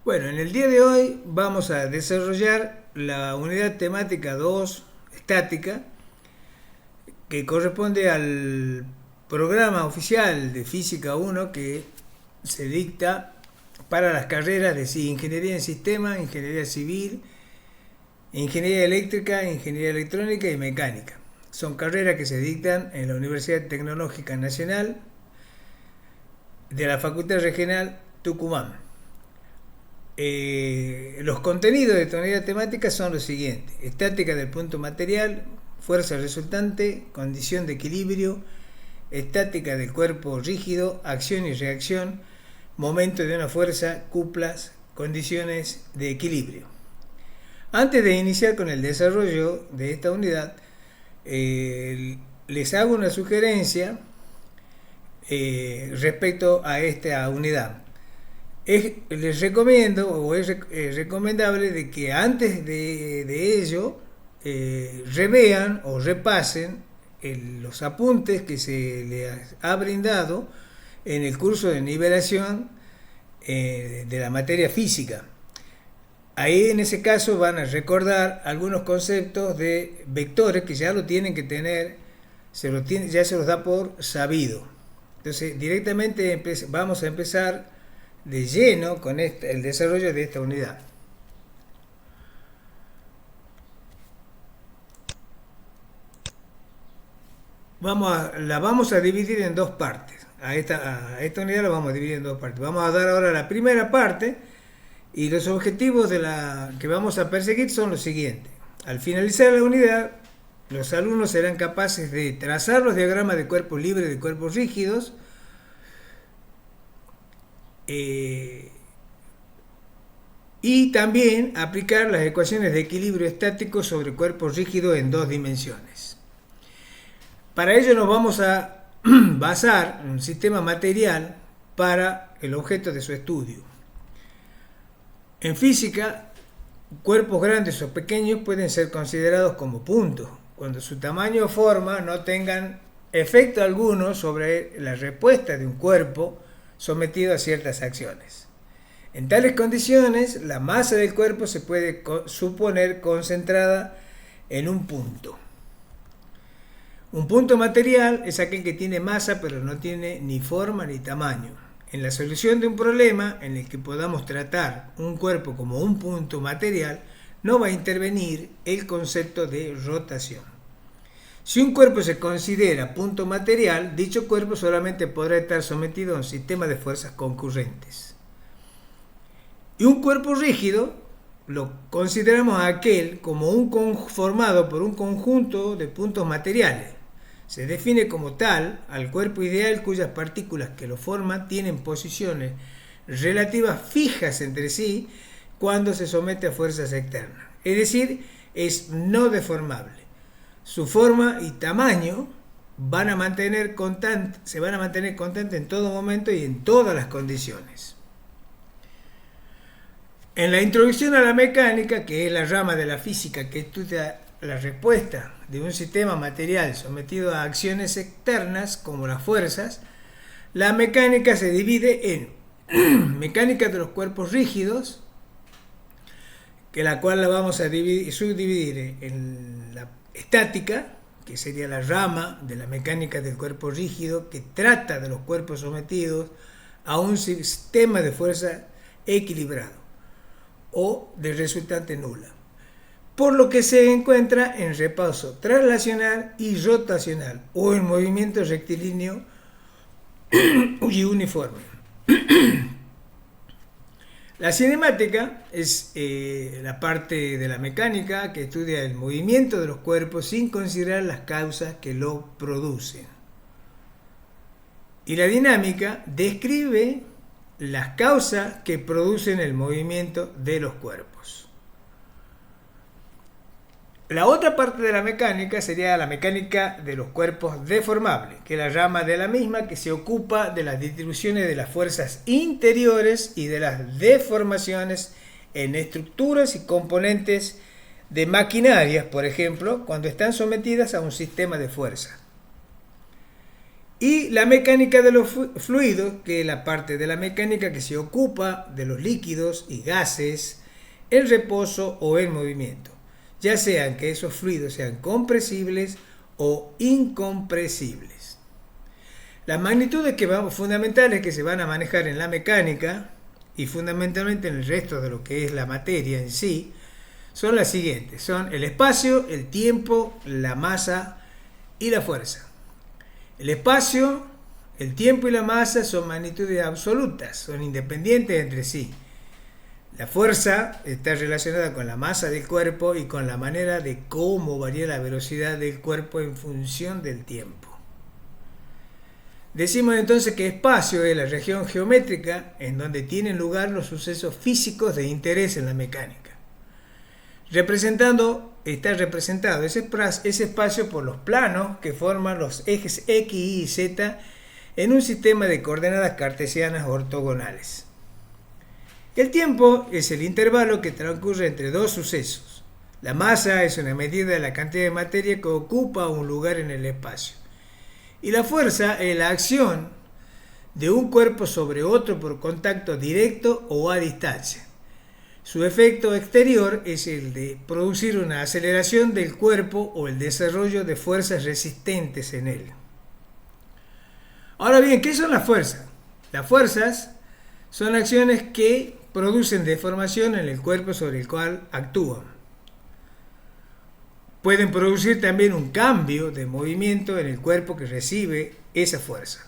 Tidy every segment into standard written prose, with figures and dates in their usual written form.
Bueno, en el día de hoy vamos a desarrollar la unidad temática 2 estática, que corresponde al programa oficial de Física 1 que se dicta para las carreras de Ingeniería en Sistemas, Ingeniería Civil, Ingeniería Eléctrica, Ingeniería Electrónica y Mecánica. Son carreras que se dictan en la Universidad Tecnológica Nacional de la Facultad Regional Tucumán. Los contenidos de esta unidad temática son los siguientes: estática del punto material, fuerza resultante, condición de equilibrio, estática del cuerpo rígido, acción y reacción, momento de una fuerza, cuplas, condiciones de equilibrio. Antes de iniciar con el desarrollo de esta unidad, les hago una sugerencia respecto a esta unidad. Les recomiendo o es recomendable de que antes de ello revean o repasen los apuntes que se les ha brindado en el curso de nivelación de la materia física. Ahí en ese caso van a recordar algunos conceptos de vectores que ya lo tienen que tener, ya se los da por sabido. Entonces directamente vamos a empezar de lleno con el desarrollo de esta unidad. La vamos a dividir en dos partes. A esta unidad la vamos a dividir en dos partes. Vamos a dar ahora la primera parte, y los objetivos que vamos a perseguir son los siguientes. Al finalizar la unidad, los alumnos serán capaces de trazar los diagramas de cuerpos libres y de cuerpos rígidos, y también aplicar las ecuaciones de equilibrio estático sobre cuerpos rígidos en dos dimensiones. Para ello nos vamos a basar en un sistema material para el objeto de su estudio. En física, cuerpos grandes o pequeños pueden ser considerados como puntos, cuando su tamaño o forma no tengan efecto alguno sobre la respuesta de un cuerpo sometido a ciertas acciones. En tales condiciones, la masa del cuerpo se puede suponer concentrada en un punto. Un punto material es aquel que tiene masa pero no tiene ni forma ni tamaño. En la solución de un problema en el que podamos tratar un cuerpo como un punto material, no va a intervenir el concepto de rotación. Si un cuerpo se considera punto material, dicho cuerpo solamente podrá estar sometido a un sistema de fuerzas concurrentes. Y un cuerpo rígido lo consideramos aquel como formado por un conjunto de puntos materiales. Se define como tal al cuerpo ideal cuyas partículas que lo forman tienen posiciones relativas fijas entre sí cuando se somete a fuerzas externas. Es decir, es no deformable. Su forma y tamaño se van a mantener constantes en todo momento y en todas las condiciones. En la introducción a la mecánica, que es la rama de la física que estudia la respuesta de un sistema material sometido a acciones externas como las fuerzas, la mecánica se divide en mecánica de los cuerpos rígidos, que la cual la vamos a subdividir en la estática, que sería la rama de la mecánica del cuerpo rígido, que trata de los cuerpos sometidos a un sistema de fuerza equilibrado o de resultante nula, por lo que se encuentra en reposo traslacional y rotacional o en movimiento rectilíneo y uniforme. La cinemática es la parte de la mecánica que estudia el movimiento de los cuerpos sin considerar las causas que lo producen. Y la dinámica describe las causas que producen el movimiento de los cuerpos. La otra parte de la mecánica sería la mecánica de los cuerpos deformables, que es la rama de la misma que se ocupa de las distribuciones de las fuerzas interiores y de las deformaciones en estructuras y componentes de maquinarias, por ejemplo, cuando están sometidas a un sistema de fuerza. Y la mecánica de los fluidos, que es la parte de la mecánica que se ocupa de los líquidos y gases en reposo o en movimiento, ya sean que esos fluidos sean compresibles o incompresibles. Las magnitudes fundamentales que se van a manejar en la mecánica y fundamentalmente en el resto de lo que es la materia en sí son las siguientes: son el espacio, el tiempo, la masa y la fuerza. El espacio, el tiempo y la masa son magnitudes absolutas, son independientes entre sí. La fuerza está relacionada con la masa del cuerpo y con la manera de cómo varía la velocidad del cuerpo en función del tiempo. Decimos entonces que espacio es la región geométrica en donde tienen lugar los sucesos físicos de interés en la mecánica. Está representado ese espacio por los planos que forman los ejes X, Y y Z en un sistema de coordenadas cartesianas ortogonales. El tiempo es el intervalo que transcurre entre dos sucesos. La masa es una medida de la cantidad de materia que ocupa un lugar en el espacio. Y la fuerza es la acción de un cuerpo sobre otro por contacto directo o a distancia. Su efecto exterior es el de producir una aceleración del cuerpo o el desarrollo de fuerzas resistentes en él. Ahora bien, ¿qué son las fuerzas? Las fuerzas son acciones que producen deformación en el cuerpo sobre el cual actúan. Pueden producir también un cambio de movimiento en el cuerpo que recibe esa fuerza.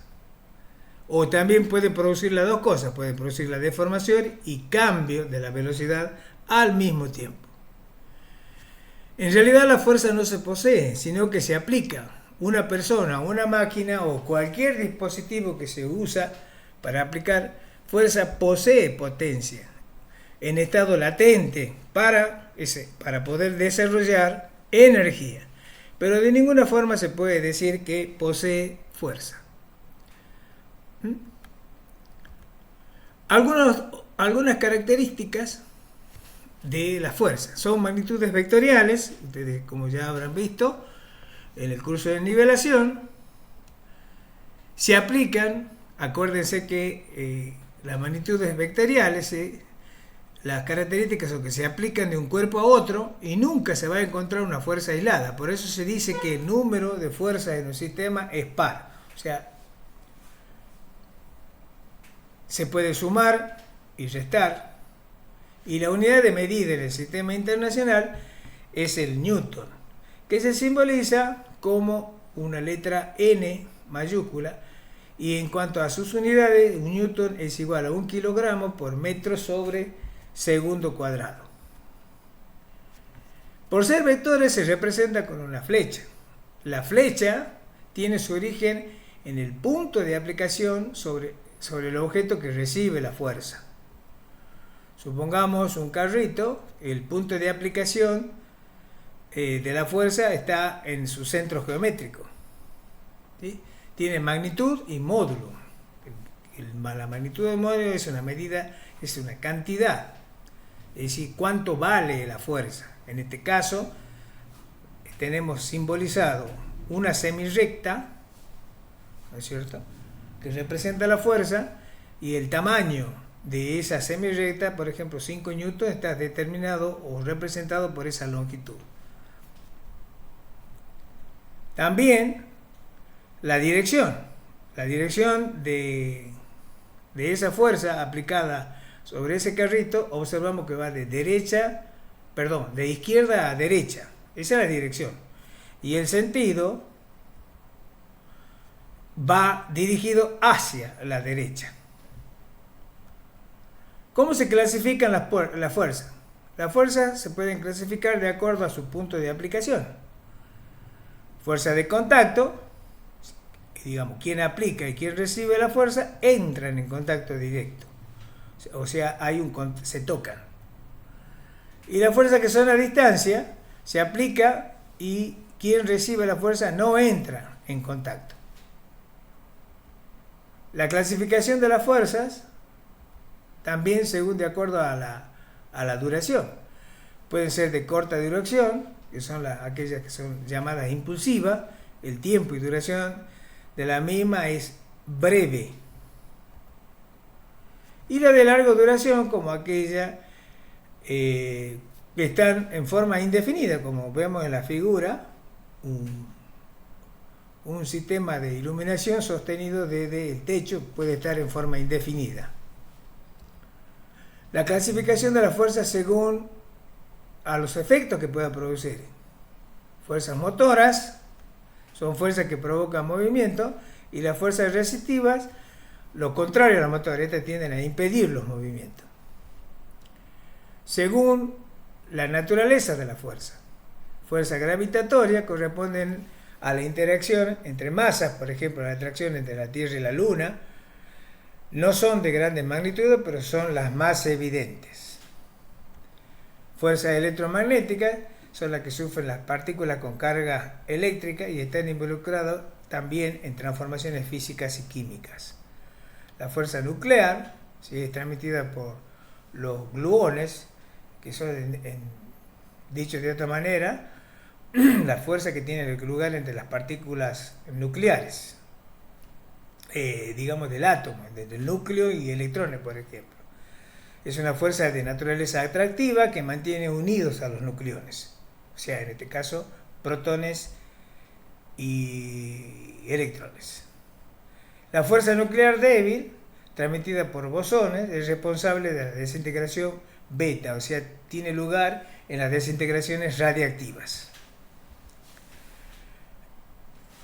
O también pueden producir las dos cosas, pueden producir la deformación y cambio de la velocidad al mismo tiempo. En realidad la fuerza no se posee, sino que se aplica. Una persona, una máquina o cualquier dispositivo que se usa para aplicar fuerza posee potencia en estado latente para poder desarrollar energía, pero de ninguna forma se puede decir que posee fuerza. Algunas características de la fuerza son magnitudes vectoriales, ustedes como ya habrán visto en el curso de nivelación. Se aplican, acuérdense que las magnitudes vectoriales, las características son que se aplican de un cuerpo a otro y nunca se va a encontrar una fuerza aislada. Por eso se dice que el número de fuerzas en un sistema es par. O sea, se puede sumar y restar. Y la unidad de medida en el sistema internacional es el Newton, que se simboliza como una letra N mayúscula. Y en cuanto a sus unidades, un Newton es igual a 1 kilogramo por metro sobre segundo cuadrado. Por ser vectores se representa con una flecha. La flecha tiene su origen en el punto de aplicación sobre el objeto que recibe la fuerza. Supongamos un carrito, el punto de aplicación de la fuerza está en su centro geométrico. ¿Sí? Tiene magnitud y módulo. La magnitud del módulo es una medida, es una cantidad. Es decir, cuánto vale la fuerza. En este caso, tenemos simbolizado una semirrecta, ¿no es cierto?, que representa la fuerza, y el tamaño de esa semirrecta, por ejemplo 5 newtons, está determinado o representado por esa longitud. También la dirección de esa fuerza aplicada sobre ese carrito, observamos que va de izquierda a derecha. Esa es la dirección. Y el sentido va dirigido hacia la derecha. ¿Cómo se clasifican las fuerzas? Las fuerzas se pueden clasificar de acuerdo a su punto de aplicación. Fuerza de contacto, digamos, quien aplica y quien recibe la fuerza entran en contacto directo. O sea, se tocan. Y las fuerzas que son a distancia, se aplica y quien recibe la fuerza no entra en contacto. La clasificación de las fuerzas también según de acuerdo a la duración. Pueden ser de corta duración, que son aquellas que son llamadas impulsivas, el tiempo y duración de la misma es breve. Y la de larga duración, como aquella que están en forma indefinida, como vemos en la figura, un sistema de iluminación sostenido desde el techo puede estar en forma indefinida. La clasificación de las fuerzas según a los efectos que pueda producir. Fuerzas motoras son fuerzas que provocan movimiento, y las fuerzas resistivas, lo contrario a las motoras, estas tienden a impedir los movimientos. Según la naturaleza de la fuerza. Fuerzas gravitatorias corresponden a la interacción entre masas, por ejemplo, la atracción entre la Tierra y la Luna. No son de grandes magnitudes, pero son las más evidentes. Fuerzas electromagnéticas son las que sufren las partículas con carga eléctrica y están involucradas también en transformaciones físicas y químicas. La fuerza nuclear, ¿sí?, es transmitida por los gluones, que son, dicho de otra manera, la fuerza que tiene lugar entre las partículas nucleares, digamos del átomo, entre el núcleo y electrones, por ejemplo. Es una fuerza de naturaleza atractiva que mantiene unidos a los nucleones, o sea, en este caso, protones y electrones. La fuerza nuclear débil, transmitida por bosones, es responsable de la desintegración beta, o sea, tiene lugar en las desintegraciones radiactivas.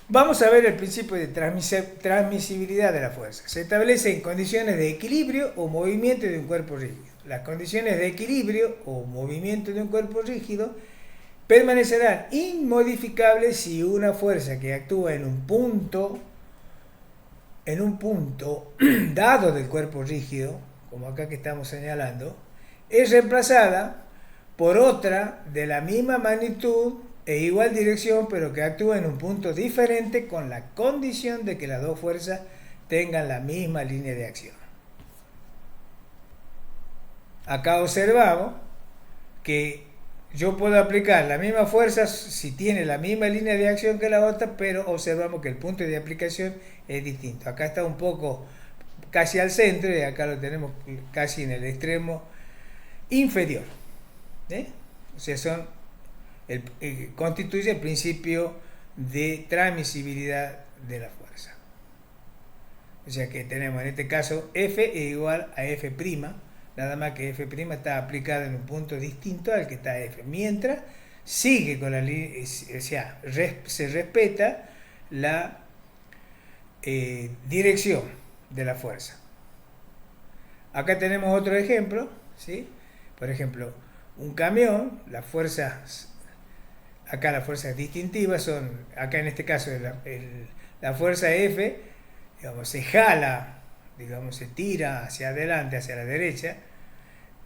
Vamos a ver el principio de transmisibilidad de la fuerza. Se establece en condiciones de equilibrio o movimiento de un cuerpo rígido. Las condiciones de equilibrio o movimiento de un cuerpo rígido permanecerán inmodificables si una fuerza que actúa en un punto dado del cuerpo rígido, como acá que estamos señalando, es reemplazada por otra de la misma magnitud e igual dirección, pero que actúa en un punto diferente, con la condición de que las dos fuerzas tengan la misma línea de acción. Acá observamos que yo puedo aplicar la misma fuerza si tiene la misma línea de acción que la otra, pero observamos que el punto de aplicación es distinto. Acá está un poco casi al centro y acá lo tenemos casi en el extremo inferior. O sea, constituye el principio de transmisibilidad de la fuerza. O sea que tenemos en este caso F es igual a F', nada más que F' está aplicada en un punto distinto al que está F, mientras sigue con la línea, o sea, se respeta la dirección de la fuerza. Acá tenemos otro ejemplo, ¿sí? Por ejemplo, un camión, las fuerzas, acá las fuerzas distintivas son, acá en este caso la fuerza F, digamos, se jala, digamos, se tira hacia adelante, hacia la derecha,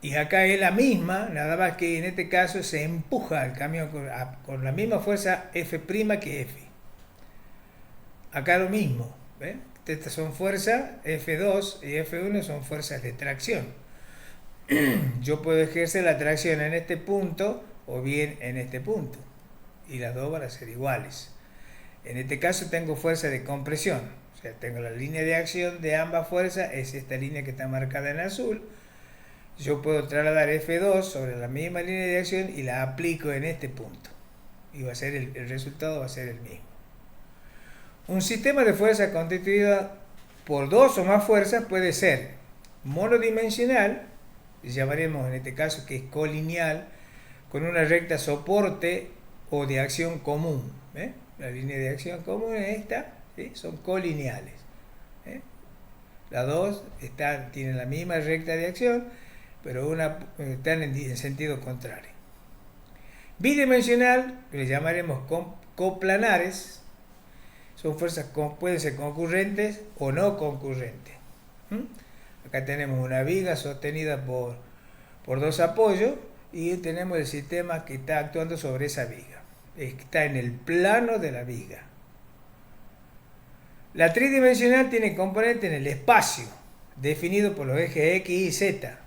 y acá es la misma, nada más que en este caso se empuja al camión con la misma fuerza F' que F. Acá lo mismo, ¿ven? Estas son fuerzas F2 y F1, son fuerzas de tracción. Yo puedo ejercer la tracción en este punto o bien en este punto, y las dos van a ser iguales. En este caso tengo fuerza de compresión, o sea, tengo la línea de acción de ambas fuerzas, es esta línea que está marcada en azul. Yo puedo trasladar F2 sobre la misma línea de acción y la aplico en este punto, y va a ser el resultado va a ser el mismo. Un sistema de fuerza constituido por dos o más fuerzas puede ser monodimensional, llamaremos en este caso que es colineal, con una recta soporte o de acción común. La línea de acción común es esta, ¿sí? Son colineales. Las dos tienen la misma recta de acción, pero una están en sentido contrario. Bidimensional, que le llamaremos coplanares, son fuerzas que pueden ser concurrentes o no concurrentes. Acá tenemos una viga sostenida por dos apoyos y tenemos el sistema que está actuando sobre esa viga. Está en el plano de la viga. La tridimensional tiene componente en el espacio, definido por los ejes X y Z.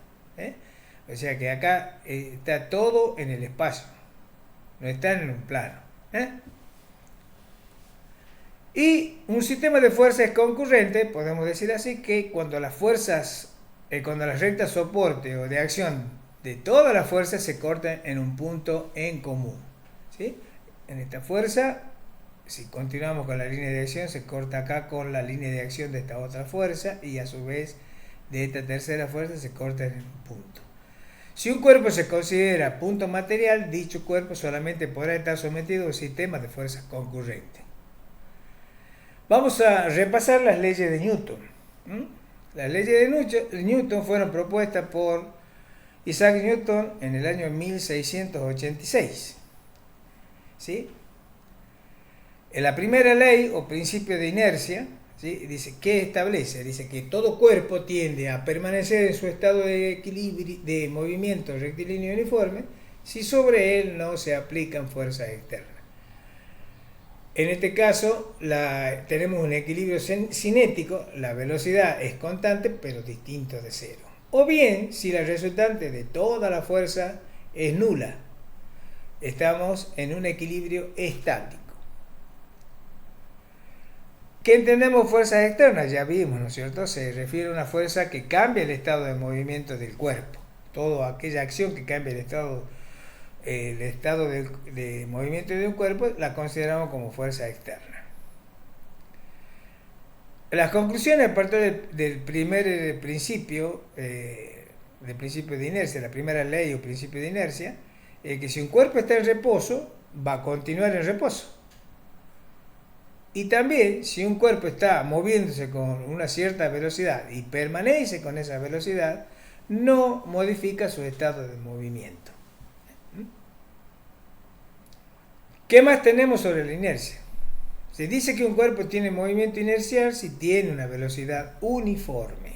O sea que acá está todo en el espacio, no está en un plano. Y un sistema de fuerzas concurrente, podemos decir así, que cuando las fuerzas, cuando las rectas soporte o de acción de todas las fuerzas se cortan en un punto en común. ¿Sí? En esta fuerza, si continuamos con la línea de acción, se corta acá con la línea de acción de esta otra fuerza y a su vez de esta tercera fuerza se corta en un punto. Si un cuerpo se considera punto material, dicho cuerpo solamente podrá estar sometido a un sistema de fuerzas concurrentes. Vamos a repasar las leyes de Newton. Las leyes de Newton fueron propuestas por Isaac Newton en el año 1686. ¿Sí? En la primera ley o principio de inercia, ¿sí? Dice, ¿qué establece? Dice que todo cuerpo tiende a permanecer en su estado de equilibrio, de movimiento rectilíneo uniforme, si sobre él no se aplican fuerzas externas. En este caso tenemos un equilibrio cinético, la velocidad es constante pero distinto de cero. O bien, si la resultante de toda la fuerza es nula, estamos en un equilibrio estático. ¿Qué entendemos fuerzas externas? Ya vimos, ¿no es cierto? Se refiere a una fuerza que cambia el estado de movimiento del cuerpo. Toda aquella acción que cambia el estado de movimiento de un cuerpo la consideramos como fuerza externa. Las conclusiones a partir del primer principio, del principio de inercia, la primera ley o principio de inercia, que si un cuerpo está en reposo, va a continuar en reposo. Y también, si un cuerpo está moviéndose con una cierta velocidad y permanece con esa velocidad, no modifica su estado de movimiento. ¿Qué más tenemos sobre la inercia? Se dice que un cuerpo tiene movimiento inercial si tiene una velocidad uniforme.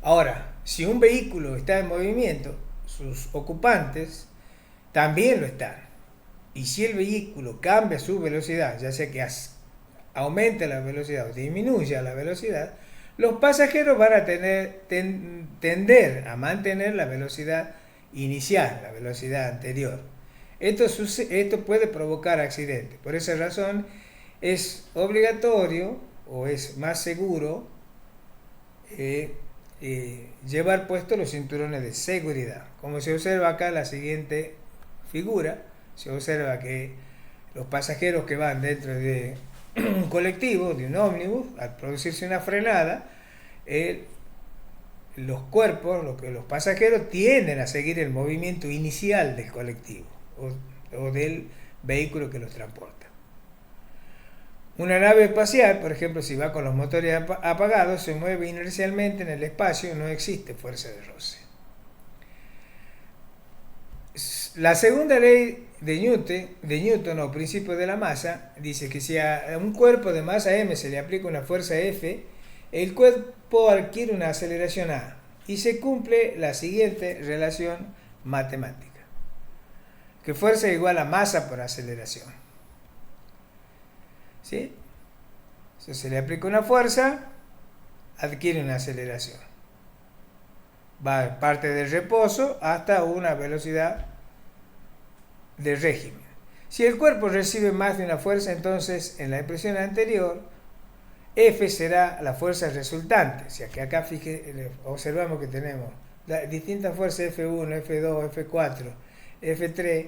Ahora, si un vehículo está en movimiento, sus ocupantes también lo están. Y si el vehículo cambia su velocidad, ya sea que aumente la velocidad o disminuya la velocidad, los pasajeros van a tender a mantener la velocidad inicial, la velocidad anterior. Esto puede provocar accidentes. Por esa razón es obligatorio o es más seguro llevar puestos los cinturones de seguridad. Como se observa acá en la siguiente figura, se observa que los pasajeros que van dentro de un colectivo, de un ómnibus, al producirse una frenada, los cuerpos, los pasajeros tienden a seguir el movimiento inicial del colectivo o del vehículo que los transporta. Una nave espacial, por ejemplo, si va con los motores apagados, se mueve inercialmente en el espacio, no existe fuerza de roce. La segunda ley de Newton o principio de la masa dice que si a un cuerpo de masa m se le aplica una fuerza F, el cuerpo adquiere una aceleración A y se cumple la siguiente relación matemática, que fuerza es igual a masa por aceleración. ¿Sí? Si se le aplica una fuerza, adquiere una aceleración. Parte del reposo hasta una velocidad de régimen. Si el cuerpo recibe más de una fuerza, entonces en la expresión anterior, F será la fuerza resultante. O sea que acá observamos que tenemos las distintas fuerzas F1, F2, F4, F3.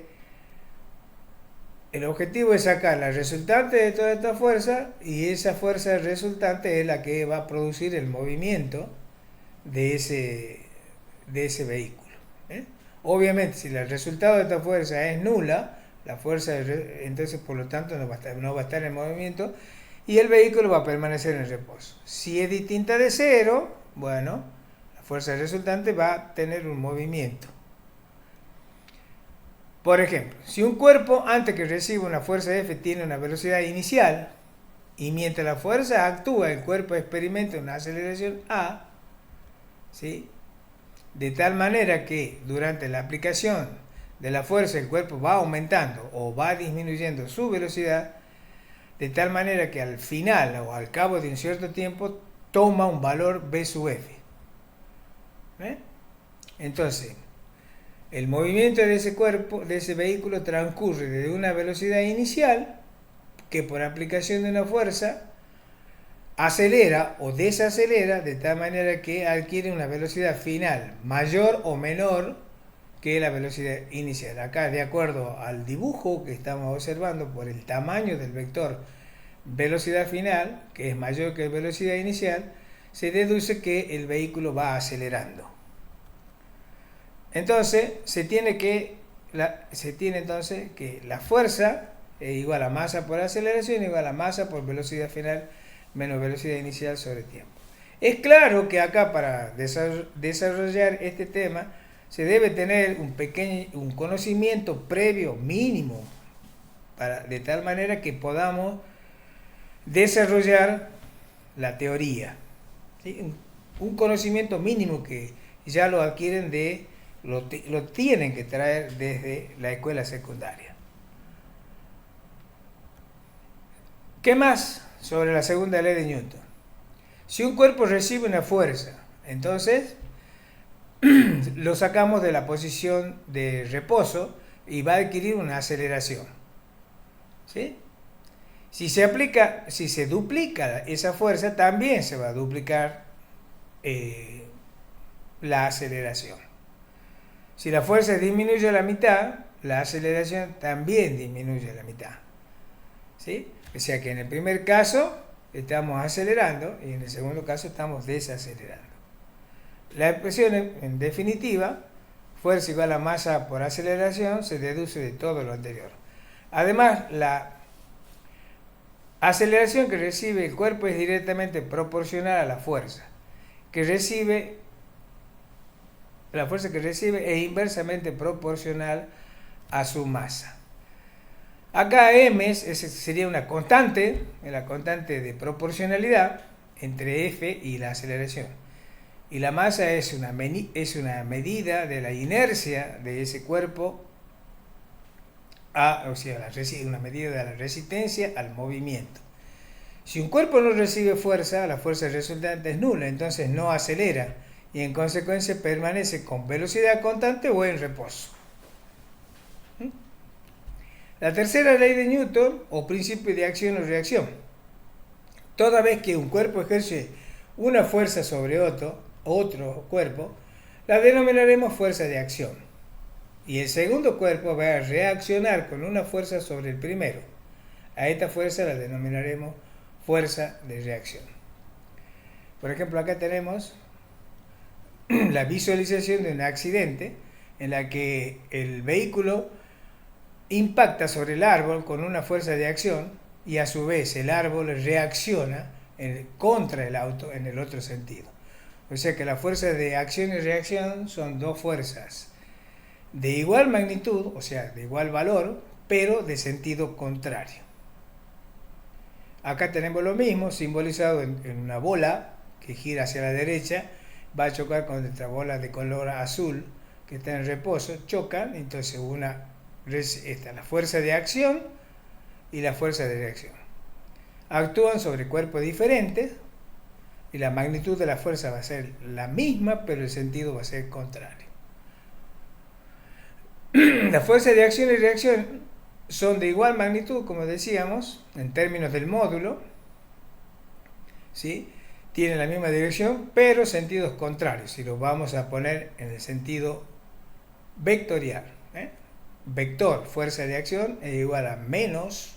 El objetivo es sacar la resultante de toda esta fuerza y esa fuerza resultante es la que va a producir el movimiento de ese vehículo. Obviamente, si el resultado de esta fuerza es nula, la fuerza entonces por lo tanto no va a estar en movimiento y el vehículo va a permanecer en reposo. Si es distinta de cero, bueno, la fuerza resultante va a tener un movimiento. Por ejemplo, si un cuerpo antes que reciba una fuerza F tiene una velocidad inicial y mientras la fuerza actúa el cuerpo experimenta una aceleración A, ¿sí? De tal manera que durante la aplicación de la fuerza el cuerpo va aumentando o va disminuyendo su velocidad, de tal manera que al final o al cabo de un cierto tiempo toma un valor V sub F. Entonces, el movimiento de ese cuerpo, de ese vehículo, transcurre desde una velocidad inicial, que por aplicación de una fuerza acelera o desacelera de tal manera que adquiere una velocidad final mayor o menor que la velocidad inicial. Acá, de acuerdo al dibujo que estamos observando, por el tamaño del vector velocidad final, que es mayor que velocidad inicial, se deduce que el vehículo va acelerando. Entonces, se tiene entonces que la fuerza es igual a masa por aceleración igual a masa por velocidad final menos velocidad inicial sobre tiempo. Es claro que acá, para desarrollar este tema, se debe tener un conocimiento previo mínimo, de tal manera que podamos desarrollar la teoría. ¿Sí? Un conocimiento mínimo que ya lo adquieren lo tienen que traer desde la escuela secundaria. ¿Qué más sobre la segunda ley de Newton? Si un cuerpo recibe una fuerza, entonces lo sacamos de la posición de reposo y va a adquirir una aceleración. ¿Sí? Si se duplica esa fuerza, también se va a duplicar la aceleración. Si la fuerza disminuye a la mitad, la aceleración también disminuye a la mitad. ¿Sí? O sea que en el primer caso estamos acelerando y en el segundo caso estamos desacelerando. La expresión, en definitiva, fuerza igual a masa por aceleración, se deduce de todo lo anterior. Además, la aceleración que recibe el cuerpo es directamente proporcional a la fuerza que recibe. La fuerza que recibe es inversamente proporcional a su masa. Acá M sería una constante, la constante de proporcionalidad entre F y la aceleración. Y la masa es una medida de la inercia de ese cuerpo, una medida de la resistencia al movimiento. Si un cuerpo no recibe fuerza, la fuerza resultante es nula, entonces no acelera y en consecuencia permanece con velocidad constante o en reposo. La tercera ley de Newton, o principio de acción o reacción. Toda vez que un cuerpo ejerce una fuerza sobre otro cuerpo, la denominaremos fuerza de acción. Y el segundo cuerpo va a reaccionar con una fuerza sobre el primero. A esta fuerza la denominaremos fuerza de reacción. Por ejemplo, acá tenemos la visualización de un accidente en la que el vehículo impacta sobre el árbol con una fuerza de acción y a su vez el árbol reacciona contra el auto en el otro sentido. O sea que la fuerza de acción y reacción son dos fuerzas de igual magnitud, o sea, de igual valor, pero de sentido contrario. Acá tenemos lo mismo, simbolizado en una bola que gira hacia la derecha, va a chocar con otra bola de color azul que está en reposo, chocan, entonces está la fuerza de acción y la fuerza de reacción. Actúan sobre cuerpos diferentes y la magnitud de la fuerza va a ser la misma, pero el sentido va a ser contrario. Las fuerzas de acción y reacción son de igual magnitud, como decíamos, en términos del módulo, ¿sí? Tienen la misma dirección, pero sentidos contrarios, y los vamos a poner en el sentido vectorial. Vector, fuerza de acción, es igual a menos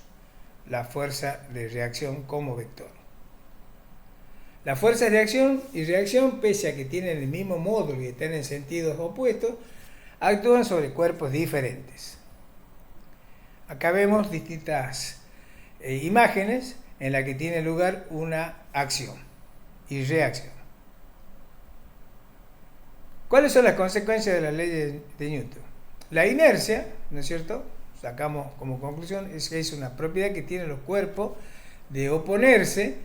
la fuerza de reacción como vector. Las fuerzas de acción y reacción, pese a que tienen el mismo módulo y están en sentidos opuestos, actúan sobre cuerpos diferentes. Acá vemos distintas imágenes en las que tiene lugar una acción y reacción. ¿Cuáles son las consecuencias de la ley de Newton? La inercia, ¿no es cierto? Sacamos como conclusión, es una propiedad que tienen los cuerpos de oponerse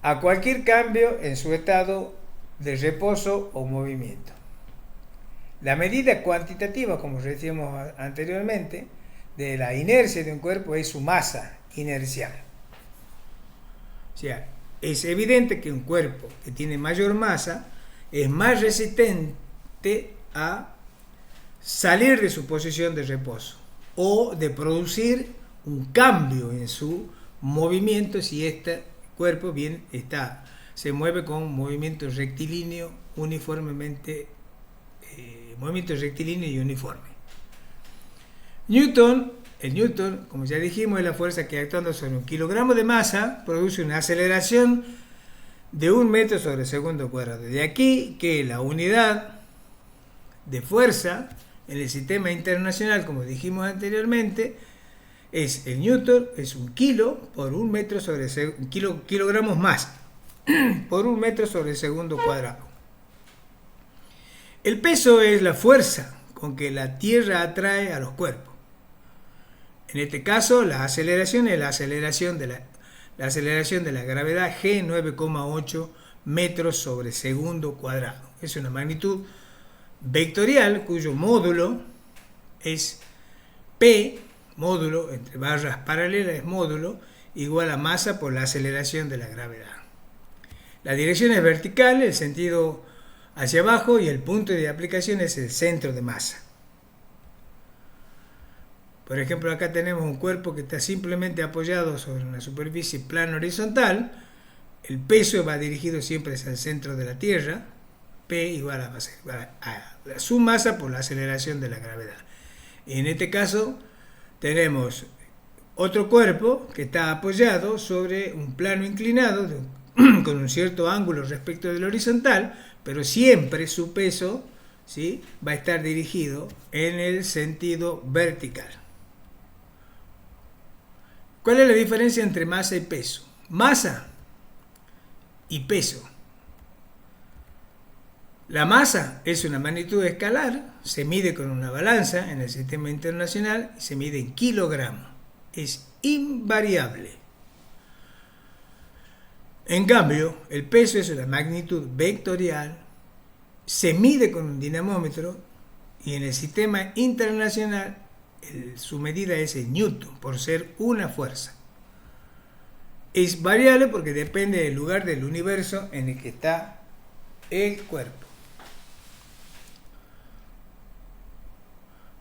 a cualquier cambio en su estado de reposo o movimiento. La medida cuantitativa, como decíamos anteriormente, de la inercia de un cuerpo es su masa inercial. O sea, es evidente que un cuerpo que tiene mayor masa es más resistente a salir de su posición de reposo o de producir un cambio en su movimiento si este cuerpo bien se mueve con movimiento rectilíneo uniformemente, movimiento rectilíneo y uniforme. El Newton, como ya dijimos, es la fuerza que actuando sobre un kilogramo de masa produce una aceleración de 1 metro sobre segundo cuadrado. De aquí que la unidad de fuerza en el sistema internacional, como dijimos anteriormente, es el Newton, es un kilo por 1 metro sobre kilogramos más por 1 metro sobre segundo cuadrado. El peso es la fuerza con que la Tierra atrae a los cuerpos. En este caso, la aceleración es la aceleración de la gravedad G, 9,8 metros sobre segundo cuadrado. Es una magnitud vectorial cuyo módulo es P, módulo entre barras paralelas es módulo, igual a masa por la aceleración de la gravedad. La dirección es vertical, el sentido hacia abajo, y el punto de aplicación es el centro de masa. Por ejemplo, acá tenemos un cuerpo que está simplemente apoyado sobre una superficie plana horizontal. El peso va dirigido siempre hacia el centro de la Tierra. P igual a su masa por la aceleración de la gravedad. En este caso tenemos otro cuerpo que está apoyado sobre un plano inclinado con un cierto ángulo respecto del horizontal, pero siempre su peso, ¿sí?, va a estar dirigido en el sentido vertical. ¿Cuál es la diferencia entre masa y peso? Masa y peso. La masa es una magnitud escalar, se mide con una balanza en el sistema internacional y se mide en kilogramos. Es invariable. En cambio, el peso es una magnitud vectorial, se mide con un dinamómetro y en el sistema internacional su medida es en Newton, por ser una fuerza. Es variable porque depende del lugar del universo en el que está el cuerpo.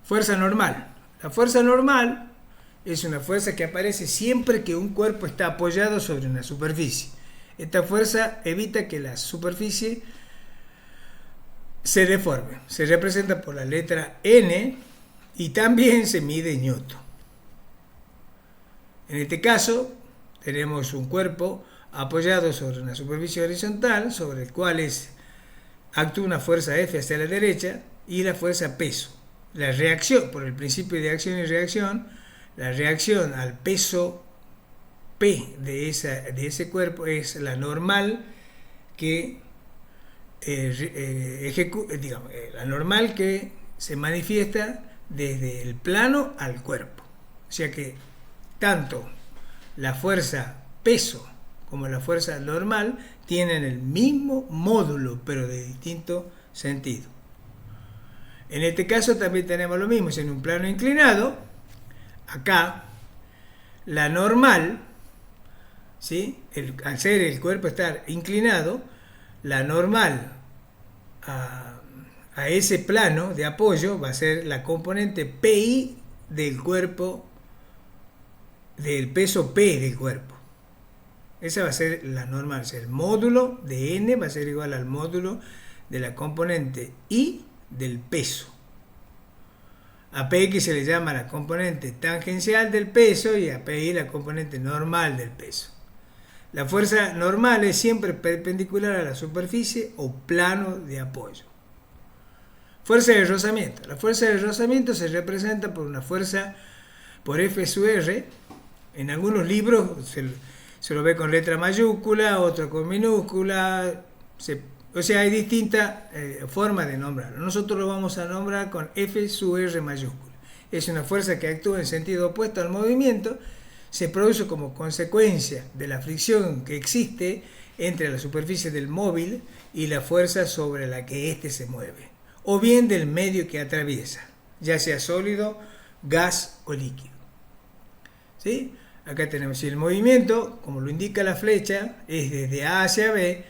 Fuerza normal. La fuerza normal es una fuerza que aparece siempre que un cuerpo está apoyado sobre una superficie. Esta fuerza evita que la superficie se deforme. Se representa por la letra N y también se mide en Newton. En este caso, tenemos un cuerpo apoyado sobre una superficie horizontal, sobre el cual actúa una fuerza F hacia la derecha y la fuerza peso. La reacción, por el principio de acción y reacción, la reacción al peso P de ese cuerpo es la normal que la normal que se manifiesta desde el plano al cuerpo. O sea que tanto la fuerza peso como la fuerza normal tienen el mismo módulo, pero de distinto sentido. En este caso también tenemos lo mismo, es en un plano inclinado. Acá la normal, ¿sí?, al ser el cuerpo estar inclinado, la normal a ese plano de apoyo va a ser la componente PI del cuerpo, del peso P del cuerpo. Esa va a ser la normal. O sea, el módulo de N va a ser igual al módulo de la componente I del peso. A PX se le llama la componente tangencial del peso y a PI la componente normal del peso. La fuerza normal es siempre perpendicular a la superficie o plano de apoyo. Fuerza de rozamiento. La fuerza de rozamiento se representa por una fuerza por F sub R. En algunos libros se lo ve con letra mayúscula, otro con minúscula. O sea, hay distintas formas de nombrarlo. Nosotros lo vamos a nombrar con F sub R mayúscula. Es una fuerza que actúa en sentido opuesto al movimiento. Se produce como consecuencia de la fricción que existe entre la superficie del móvil y la fuerza sobre la que éste se mueve, o bien del medio que atraviesa, ya sea sólido, gas o líquido. ¿Sí? Acá tenemos el movimiento, como lo indica la flecha, es desde A hacia B,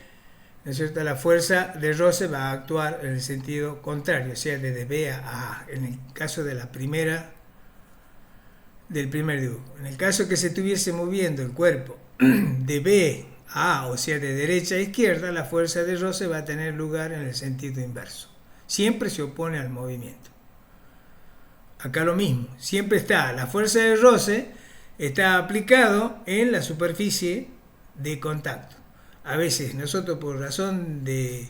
¿no es cierto? La fuerza de roce va a actuar en el sentido contrario, o sea, desde B a A. En el caso de la primera del primer dibujo. En el caso que se estuviese moviendo el cuerpo de B a A, o sea, de derecha a izquierda, la fuerza de roce va a tener lugar en el sentido inverso. Siempre se opone al movimiento. Acá lo mismo, siempre está la fuerza de roce, está aplicado en la superficie de contacto. A veces nosotros, por razón de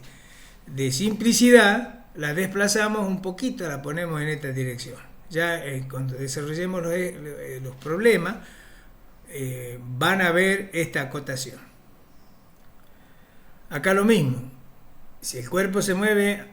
simplicidad, la desplazamos un poquito, la ponemos en esta dirección. Ya cuando desarrollemos los problemas, van a ver esta acotación. Acá lo mismo, si el cuerpo se mueve,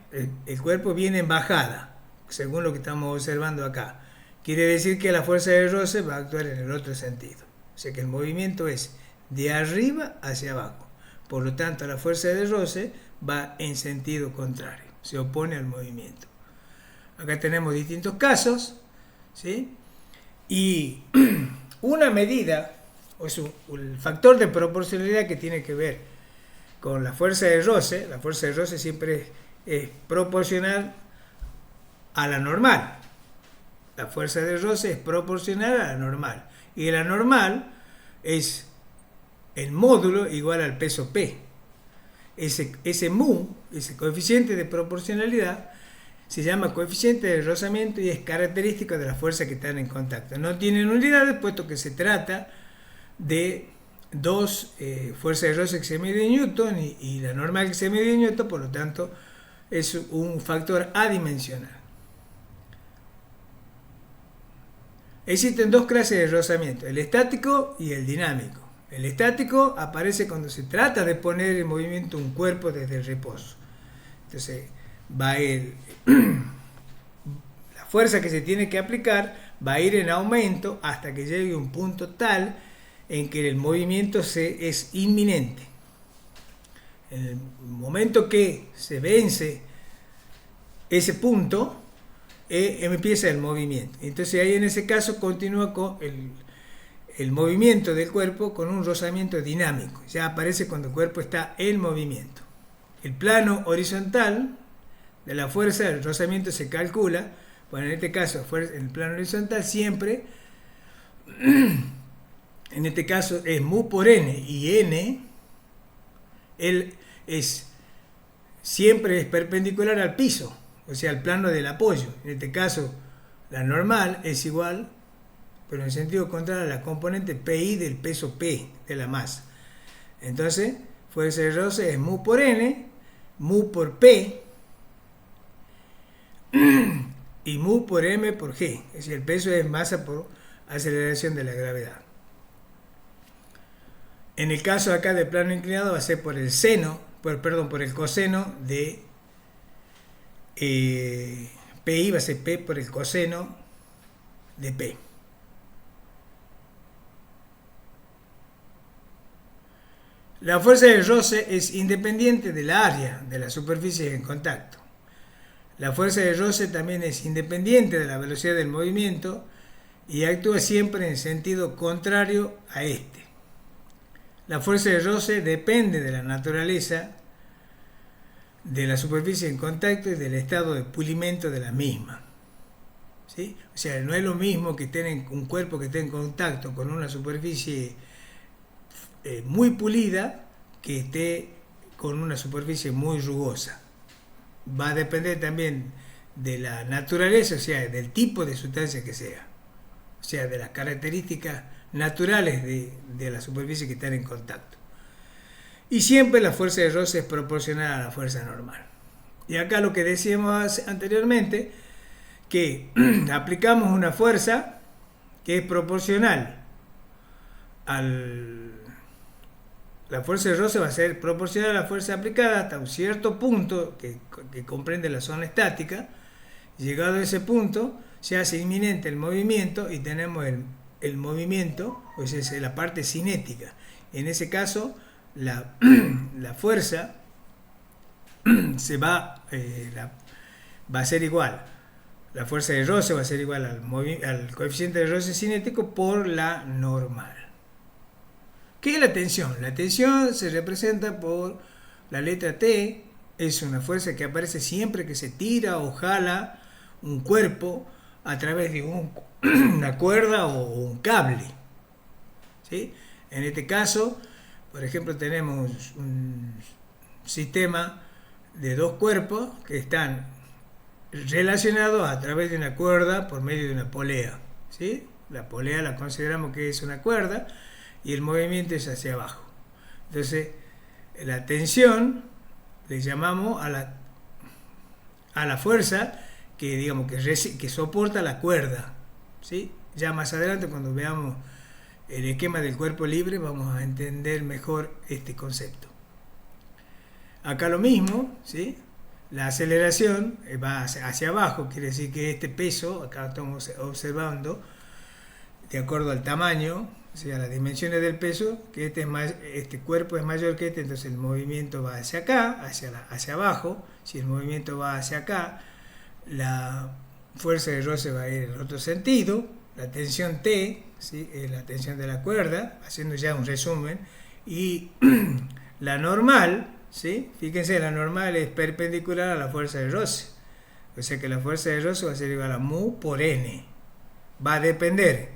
el cuerpo viene en bajada, según lo que estamos observando acá. Quiere decir que la fuerza de roce va a actuar en el otro sentido. O sea que el movimiento es de arriba hacia abajo. Por lo tanto, la fuerza de roce va en sentido contrario, se opone al movimiento. Acá tenemos distintos casos, ¿sí? Y una medida, o es el factor de proporcionalidad que tiene que ver con la fuerza de roce siempre es proporcional a la normal. La fuerza de roce es proporcional a la normal. Y la normal es el módulo igual al peso P. Ese mu, ese coeficiente de proporcionalidad, se llama coeficiente de rozamiento y es característico de las fuerzas que están en contacto. No tienen unidades, puesto que se trata de dos fuerzas de roce que se mide en Newton y la normal que se mide en Newton, por lo tanto es un factor adimensional. Existen dos clases de rozamiento, el estático y el dinámico. El estático aparece cuando se trata de poner en movimiento un cuerpo desde el reposo. Entonces, la fuerza que se tiene que aplicar va a ir en aumento hasta que llegue a un punto tal en que el movimiento es inminente. En el momento que se vence ese punto, empieza el movimiento. Entonces ahí en ese caso continúa con el movimiento del cuerpo con un rozamiento dinámico. Ya aparece cuando el cuerpo está en movimiento. El plano horizontal de la fuerza del rozamiento se calcula, bueno, en este caso el plano horizontal siempre, en este caso es mu por n, y n siempre es perpendicular al piso, o sea, al plano del apoyo. En este caso, la normal es igual, pero en sentido contrario, a la componente PI del peso P de la masa. Entonces, fuerza de roce es mu por n, mu por P y mu por m por g. Es decir, el peso es masa por aceleración de la gravedad. En el caso acá del plano inclinado va a ser por el coseno de PI, va a ser P por el coseno de P. La fuerza de roce es independiente del área de la superficie en contacto. La fuerza de roce también es independiente de la velocidad del movimiento y actúa siempre en sentido contrario a este. La fuerza de roce depende de la naturaleza de la superficie en contacto y del estado de pulimento de la misma. ¿Sí? O sea, no es lo mismo que tener un cuerpo que esté en contacto con una superficie muy pulida que esté con una superficie muy rugosa. Va a depender también de la naturaleza, o sea, del tipo de sustancia que sea, o sea, de las características naturales de la superficie que están en contacto. Y siempre la fuerza de roce es proporcional a la fuerza normal. Y acá lo que decíamos anteriormente, que aplicamos una fuerza que es proporcional la fuerza de roce va a ser proporcional a la fuerza aplicada hasta un cierto punto que comprende la zona estática. Llegado a ese punto, se hace inminente el movimiento y tenemos el movimiento, pues es la parte cinética. En ese caso, la fuerza va a ser igual. La fuerza de roce va a ser igual al coeficiente de roce cinético por la normal. ¿Qué es la tensión? La tensión se representa por la letra T, es una fuerza que aparece siempre que se tira o jala un cuerpo a través de una cuerda o un cable, ¿sí? En este caso, por ejemplo, tenemos un sistema de dos cuerpos que están relacionados a través de una cuerda por medio de una polea, ¿sí? La polea la consideramos que es una cuerda y el movimiento es hacia abajo. Entonces, la tensión le llamamos a la fuerza que, digamos, que soporta la cuerda, ¿sí? Ya más adelante, cuando veamos el esquema del cuerpo libre, vamos a entender mejor este concepto. Acá lo mismo, ¿sí? La aceleración va hacia abajo, quiere decir que este peso, acá estamos observando, de acuerdo al tamaño, o sea, las dimensiones del peso, que este cuerpo es mayor que este, entonces el movimiento va hacia acá, hacia abajo. Si el movimiento va hacia acá, la fuerza de roce va a ir en el otro sentido. La tensión T, ¿sí?, es la tensión de la cuerda, haciendo ya un resumen. Y la normal, ¿sí?, fíjense, la normal es perpendicular a la fuerza de roce. O sea que la fuerza de roce va a ser igual a mu por n. Va a depender.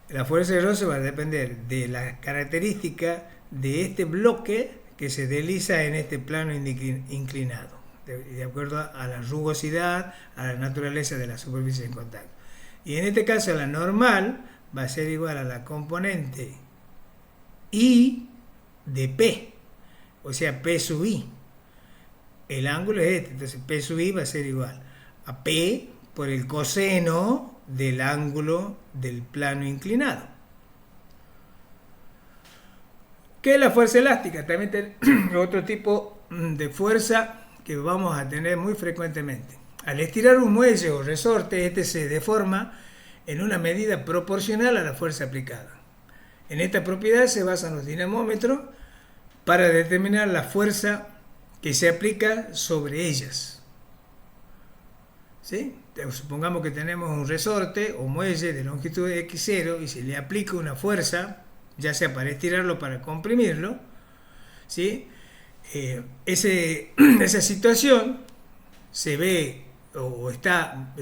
La fuerza de roce va a depender de la característica de este bloque que se desliza en este plano inclinado, de acuerdo a la rugosidad, a la naturaleza de la superficie en contacto. Y en este caso la normal va a ser igual a la componente I de P, o sea, P sub I. El ángulo es este, entonces P sub I va a ser igual a P por el coseno del ángulo del plano inclinado. ¿Qué es la fuerza elástica? También tenemos otro tipo de fuerza que vamos a tener muy frecuentemente. Al estirar un muelle o resorte, este se deforma en una medida proporcional a la fuerza aplicada. En esta propiedad se basan los dinamómetros para determinar la fuerza que se aplica sobre ellas, ¿sí? Supongamos que tenemos un resorte o muelle de longitud x0 y se le aplica una fuerza, ya sea para estirarlo o para comprimirlo, ¿sí? Esa situación se ve o está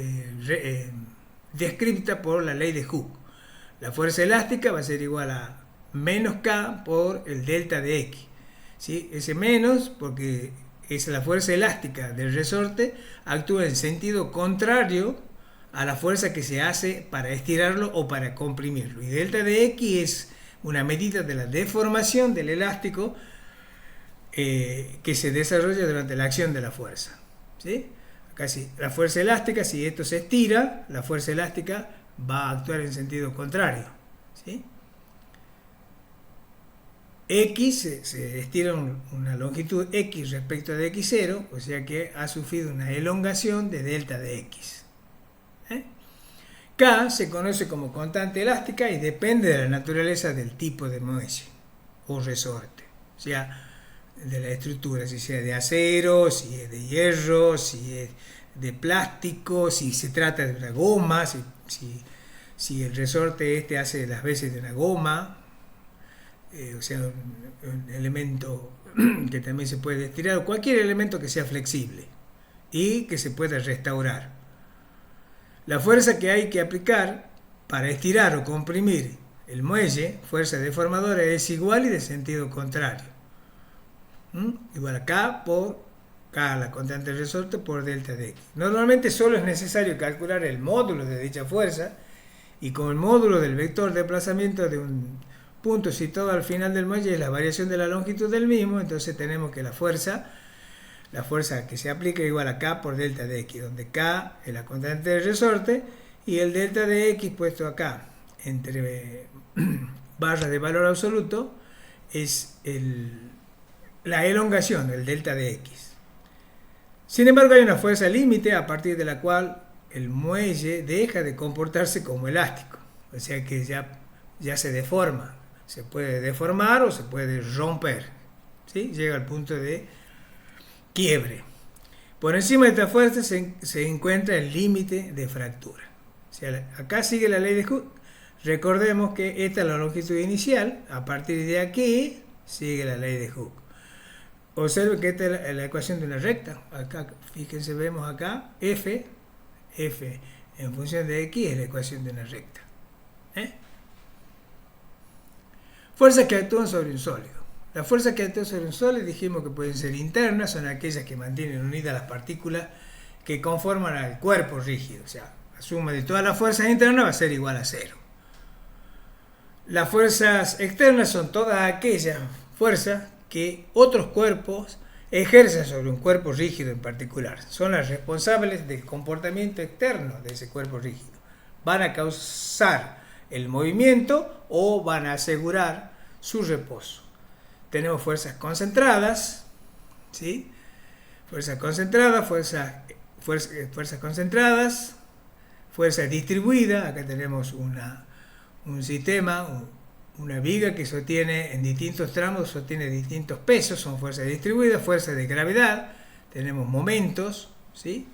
descrita por la ley de Hooke. La fuerza elástica va a ser igual a menos K por el delta de X, ¿sí? Ese menos porque es la fuerza elástica del resorte, actúa en sentido contrario a la fuerza que se hace para estirarlo o para comprimirlo. Y delta de X es una medida de la deformación del elástico que se desarrolla durante la acción de la fuerza, ¿sí? Acá sí, la fuerza elástica, si esto se estira, la fuerza elástica va a actuar en sentido contrario, ¿sí? X se estira una longitud X respecto de X0, o sea que ha sufrido una elongación de delta de X. K se conoce como constante elástica y depende de la naturaleza del tipo de muelle o resorte, o sea, de la estructura, si sea de acero, si es de hierro, si es de plástico, si se trata de una goma, si el resorte este hace las veces de una goma, o sea, un elemento que también se puede estirar, o cualquier elemento que sea flexible y que se pueda restaurar. La fuerza que hay que aplicar para estirar o comprimir el muelle, fuerza deformadora, es igual y de sentido contrario. Igual a K por K, la constante del resorte, por delta de X. Normalmente solo es necesario calcular el módulo de dicha fuerza y con el módulo del vector de desplazamiento de un punto situado al final del muelle es la variación de la longitud del mismo, entonces tenemos que la fuerza que se aplica es igual a K por delta de X, donde K es la constante del resorte y el delta de X puesto acá entre barras de valor absoluto es la elongación del delta de X. Sin embargo, hay una fuerza límite a partir de la cual el muelle deja de comportarse como elástico, o sea que ya se deforma. Se puede deformar o se puede romper, ¿sí? Llega al punto de quiebre. Por encima de esta fuerza se encuentra el límite de fractura. O sea, acá sigue la ley de Hooke. Recordemos que esta es la longitud inicial. A partir de aquí sigue la ley de Hooke. Observen que esta es la ecuación de una recta. Acá, fíjense, vemos acá F en función de X es la ecuación de una recta. Fuerzas que actúan sobre un sólido. Las fuerzas que actúan sobre un sólido dijimos que pueden ser internas, son aquellas que mantienen unidas las partículas que conforman al cuerpo rígido. O sea, la suma de todas las fuerzas internas va a ser igual a cero. Las fuerzas externas son todas aquellas fuerzas que otros cuerpos ejercen sobre un cuerpo rígido en particular. Son las responsables del comportamiento externo de ese cuerpo rígido. Van a causar el movimiento o van a asegurar su reposo. Tenemos fuerzas concentradas, ¿sí? Fuerzas concentradas, fuerzas concentradas, fuerza distribuida. Acá tenemos un sistema, una viga que sostiene en distintos tramos, sostiene distintos pesos, son fuerzas distribuidas, fuerzas de gravedad, tenemos momentos, ¿sí?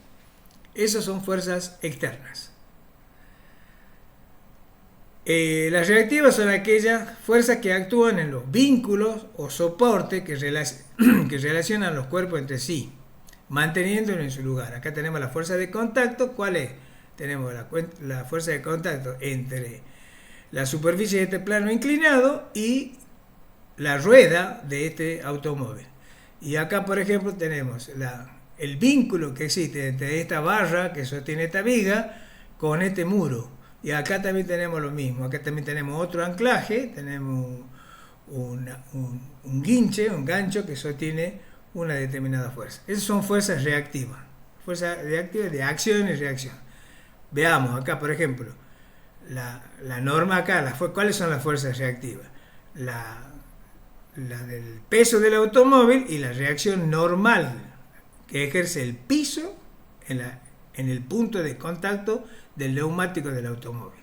Esas son fuerzas externas. Las reactivas son aquellas fuerzas que actúan en los vínculos o soporte que relacionan los cuerpos entre sí, manteniéndolos en su lugar. Acá tenemos la fuerza de contacto. ¿Cuál es? Tenemos la fuerza de contacto entre la superficie de este plano inclinado y la rueda de este automóvil. Y acá, por ejemplo, tenemos el vínculo que existe entre esta barra que sostiene esta viga con este muro. Y acá también tenemos lo mismo. Acá también tenemos otro anclaje, tenemos un guinche, un gancho que sostiene una determinada fuerza. Esas son fuerzas reactivas. Fuerzas reactivas de acción y reacción. Veamos acá, por ejemplo, la norma acá, ¿cuáles son las fuerzas reactivas? La del peso del automóvil y la reacción normal que ejerce el piso en el punto de contacto del neumático del automóvil.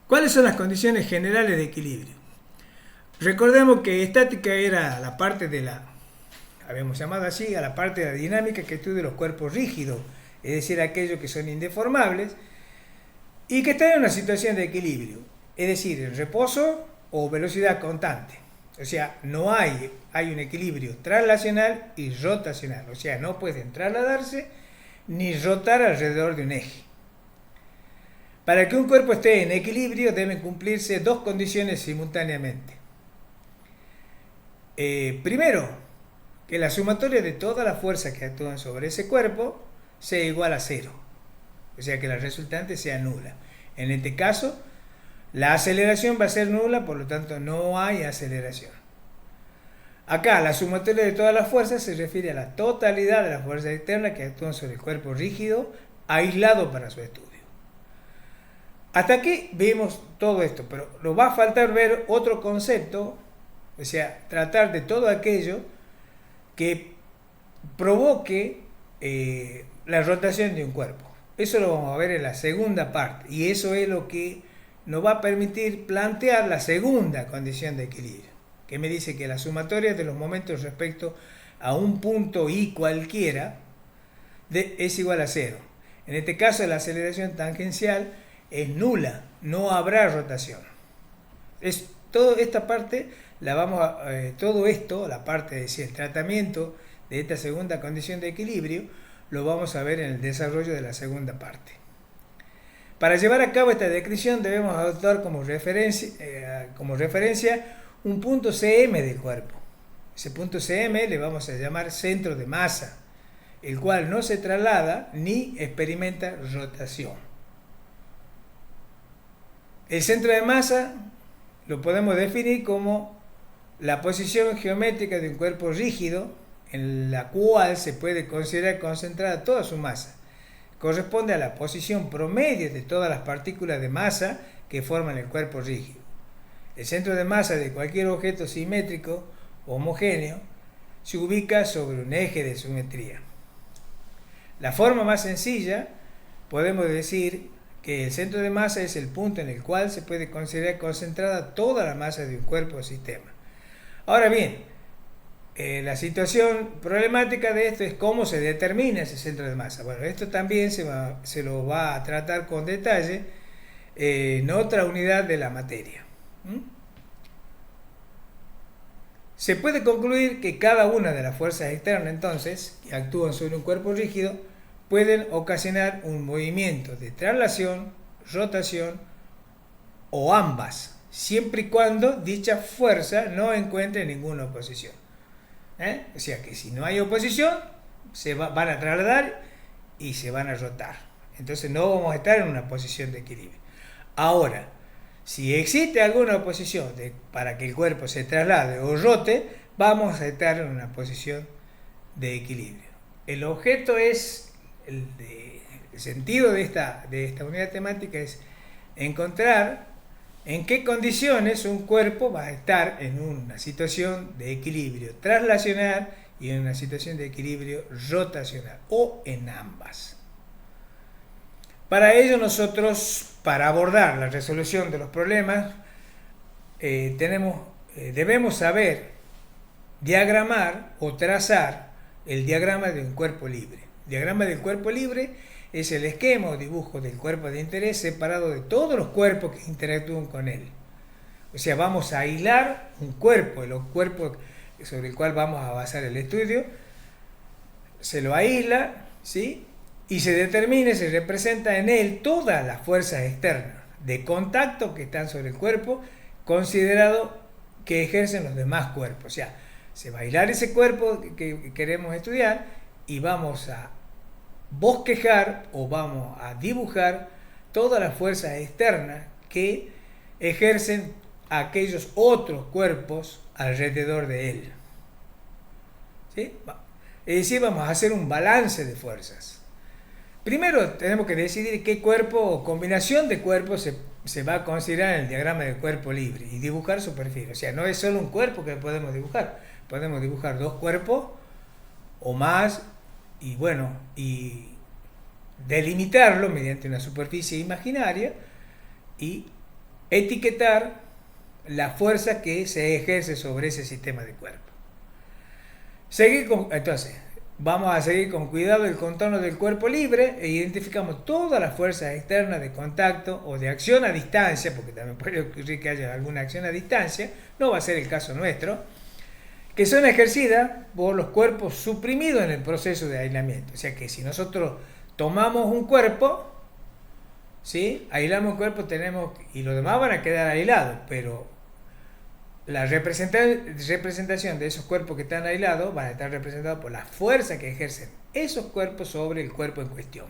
¿Cuáles son las condiciones generales de equilibrio? Recordemos que estática era la parte habíamos llamado así, a la parte de la dinámica que estudia los cuerpos rígidos, es decir, aquellos que son indeformables y que están en una situación de equilibrio, es decir, en reposo o velocidad constante. O sea, hay un equilibrio traslacional y rotacional, o sea, no pueden trasladarse ni rotar alrededor de un eje. Para que un cuerpo esté en equilibrio deben cumplirse dos condiciones simultáneamente. Primero, que la sumatoria de todas las fuerzas que actúan sobre ese cuerpo sea igual a cero, o sea que la resultante sea nula. En este caso, la aceleración va a ser nula, por lo tanto no hay aceleración. Acá la sumatoria de todas las fuerzas se refiere a la totalidad de las fuerzas externas que actúan sobre el cuerpo rígido aislado para su estudio. Hasta aquí vimos todo esto, pero nos va a faltar ver otro concepto, o sea, tratar de todo aquello que provoque la rotación de un cuerpo. Eso lo vamos a ver en la segunda parte, y eso es lo que nos va a permitir plantear la segunda condición de equilibrio, que me dice que la sumatoria de los momentos respecto a un punto i cualquiera es igual a cero. En este caso, la aceleración tangencial es nula, no habrá rotación. Toda esta parte todo esto, la parte de decir, el tratamiento de esta segunda condición de equilibrio, lo vamos a ver en el desarrollo de la segunda parte. Para llevar a cabo esta descripción debemos adoptar como referencia un punto CM del cuerpo. Ese punto CM le vamos a llamar centro de masa, el cual no se traslada ni experimenta rotación. El centro de masa lo podemos definir como la posición geométrica de un cuerpo rígido en la cual se puede considerar concentrada toda su masa. Corresponde a la posición promedio de todas las partículas de masa que forman el cuerpo rígido. El centro de masa de cualquier objeto simétrico o homogéneo se ubica sobre un eje de simetría. La forma más sencilla, podemos decir que el centro de masa es el punto en el cual se puede considerar concentrada toda la masa de un cuerpo o sistema. Ahora bien, la situación problemática de esto es cómo se determina ese centro de masa. Bueno, esto también se lo va a tratar con detalle en otra unidad de la materia. Se puede concluir que cada una de las fuerzas externas, entonces, que actúan sobre un cuerpo rígido, pueden ocasionar un movimiento de traslación, rotación o ambas, siempre y cuando dicha fuerza no encuentre ninguna oposición. O sea que si no hay oposición, van a trasladar y se van a rotar. Entonces no vamos a estar en una posición de equilibrio. Ahora, si existe alguna oposición para que el cuerpo se traslade o rote, vamos a estar en una posición de equilibrio. El objeto es, el sentido de esta unidad temática es encontrar en qué condiciones un cuerpo va a estar en una situación de equilibrio traslacional y en una situación de equilibrio rotacional, o en ambas. Para ello nosotros, para abordar la resolución de los problemas, debemos saber diagramar o trazar el diagrama de un cuerpo libre. El diagrama del cuerpo libre es el esquema o dibujo del cuerpo de interés separado de todos los cuerpos que interactúan con él. O sea, vamos a aislar un cuerpo, el cuerpo sobre el cual vamos a basar el estudio, se lo aísla, ¿sí? Y se determina, se representa en él todas las fuerzas externas de contacto que están sobre el cuerpo, considerado que ejercen los demás cuerpos. O sea, se va a aislar ese cuerpo que queremos estudiar y vamos a bosquejar o vamos a dibujar todas las fuerzas externas que ejercen aquellos otros cuerpos alrededor de él. ¿Sí? Es decir, vamos a hacer un balance de fuerzas. Primero tenemos que decidir qué cuerpo o combinación de cuerpos se va a considerar en el diagrama del cuerpo libre y dibujar su perfil. O sea, no es solo un cuerpo que podemos dibujar. Podemos dibujar dos cuerpos o más y delimitarlo mediante una superficie imaginaria y etiquetar la fuerza que se ejerce sobre ese sistema de cuerpo. Entonces, vamos a seguir con cuidado el contorno del cuerpo libre e identificamos todas las fuerzas externas de contacto o de acción a distancia, porque también puede ocurrir que haya alguna acción a distancia, no va a ser el caso nuestro, que son ejercidas por los cuerpos suprimidos en el proceso de aislamiento. O sea que si nosotros tomamos un cuerpo, ¿sí? Aislamos un cuerpo, y los demás van a quedar aislados, pero la representación de esos cuerpos que están aislados van a estar representados por la fuerza que ejercen esos cuerpos sobre el cuerpo en cuestión.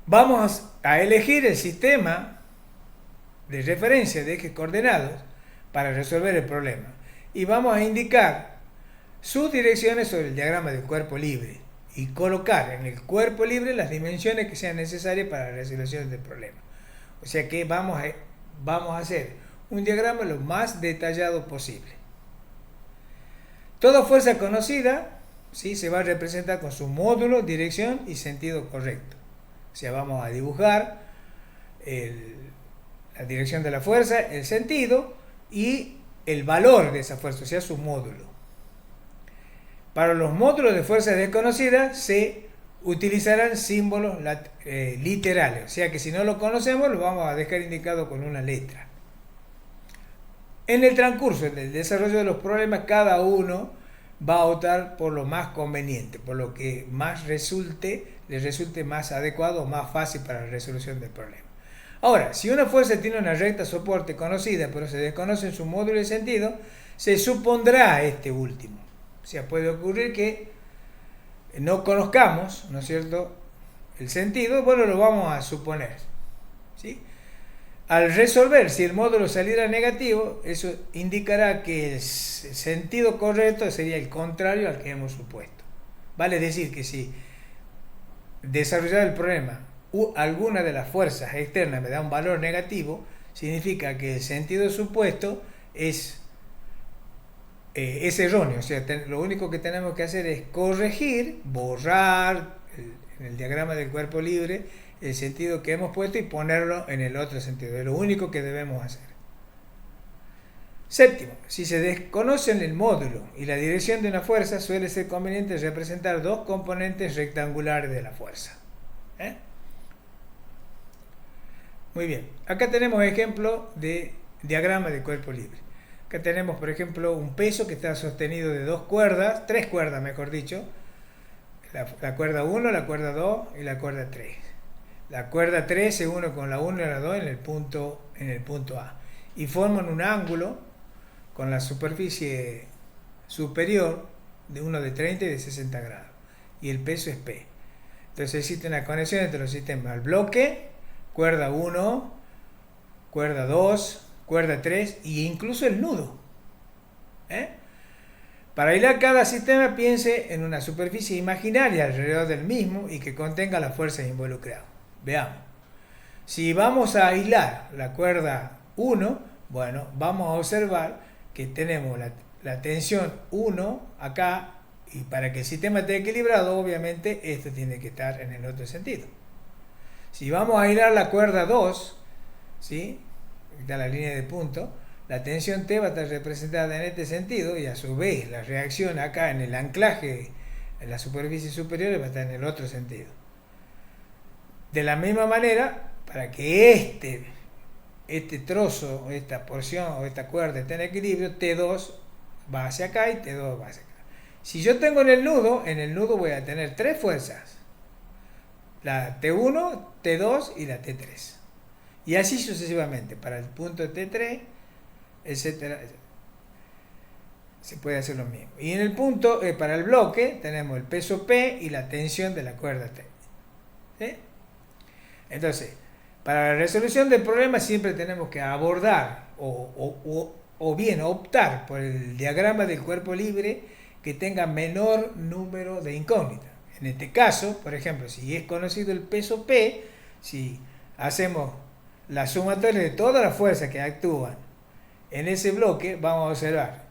Vamos a elegir el sistema de referencia de ejes coordenados para resolver el problema y vamos a indicar sus direcciones sobre el diagrama del cuerpo libre y colocar en el cuerpo libre las dimensiones que sean necesarias para la resolución del problema. O sea que vamos a hacer un diagrama lo más detallado posible. Toda fuerza conocida, ¿sí?, se va a representar con su módulo, dirección y sentido correcto. O sea, vamos a dibujar la dirección de la fuerza, el sentido y el valor de esa fuerza, o sea, su módulo. Para los módulos de fuerza desconocida se utilizarán símbolos literales, o sea que si no lo conocemos lo vamos a dejar indicado con una letra. En el transcurso del desarrollo de los problemas, cada uno va a optar por lo más conveniente, por lo que le resulte más adecuado o más fácil para la resolución del problema. Ahora, si una fuerza tiene una recta soporte conocida, pero se desconoce su módulo y sentido, se supondrá este último. O sea, puede ocurrir que no conozcamos, ¿no es cierto?, el sentido, bueno, lo vamos a suponer, ¿sí? Al resolver, si el módulo saliera negativo, eso indicará que el sentido correcto sería el contrario al que hemos supuesto. Vale decir que si desarrollar el problema, alguna de las fuerzas externas me da un valor negativo, significa que el sentido supuesto es erróneo. O sea, lo único que tenemos que hacer es corregir, borrar en el diagrama del cuerpo libre el sentido que hemos puesto y ponerlo en el otro sentido. Es lo único que debemos hacer. Séptimo, si se desconocen el módulo y la dirección de una fuerza, suele ser conveniente representar dos componentes rectangulares de la fuerza. Muy bien, acá tenemos ejemplo de diagrama de cuerpo libre. Acá tenemos, por ejemplo, un peso que está sostenido de tres cuerdas, mejor dicho. la cuerda 1, la cuerda 2 y la cuerda 3. La cuerda 3 se une con la 1 y la 2 en el punto A y forman un ángulo con la superficie superior de uno de 30 y de 60 grados y el peso es P. Entonces existe una conexión entre los sistemas: el bloque, cuerda 1, cuerda 2, cuerda 3 e incluso el nudo. Para aislar cada sistema, piense en una superficie imaginaria alrededor del mismo y que contenga las fuerzas involucradas. Veamos. Si vamos a aislar la cuerda 1, bueno, vamos a observar que tenemos la tensión 1 acá, y para que el sistema esté equilibrado, obviamente, esto tiene que estar en el otro sentido. Si vamos a aislar la cuerda 2, ¿sí? Está la línea de punto, la tensión T va a estar representada en este sentido y a su vez la reacción acá en el anclaje en la superficie superior va a estar en el otro sentido. De la misma manera, para que este trozo, esta porción o esta cuerda esté en equilibrio, T2 va hacia acá y T2 va hacia acá. Si yo tengo en el nudo voy a tener tres fuerzas: la T1, T2 y la T3. Y así sucesivamente, para el punto T3, etcétera, se puede hacer lo mismo. Y en el punto, para el bloque, tenemos el peso P y la tensión de la cuerda T. ¿Sí? Entonces, para la resolución del problema siempre tenemos que abordar o bien optar por el diagrama del cuerpo libre que tenga menor número de incógnitas. En este caso, por ejemplo, si es conocido el peso P, si hacemos la sumatoria de todas las fuerzas que actúan en ese bloque, vamos a observar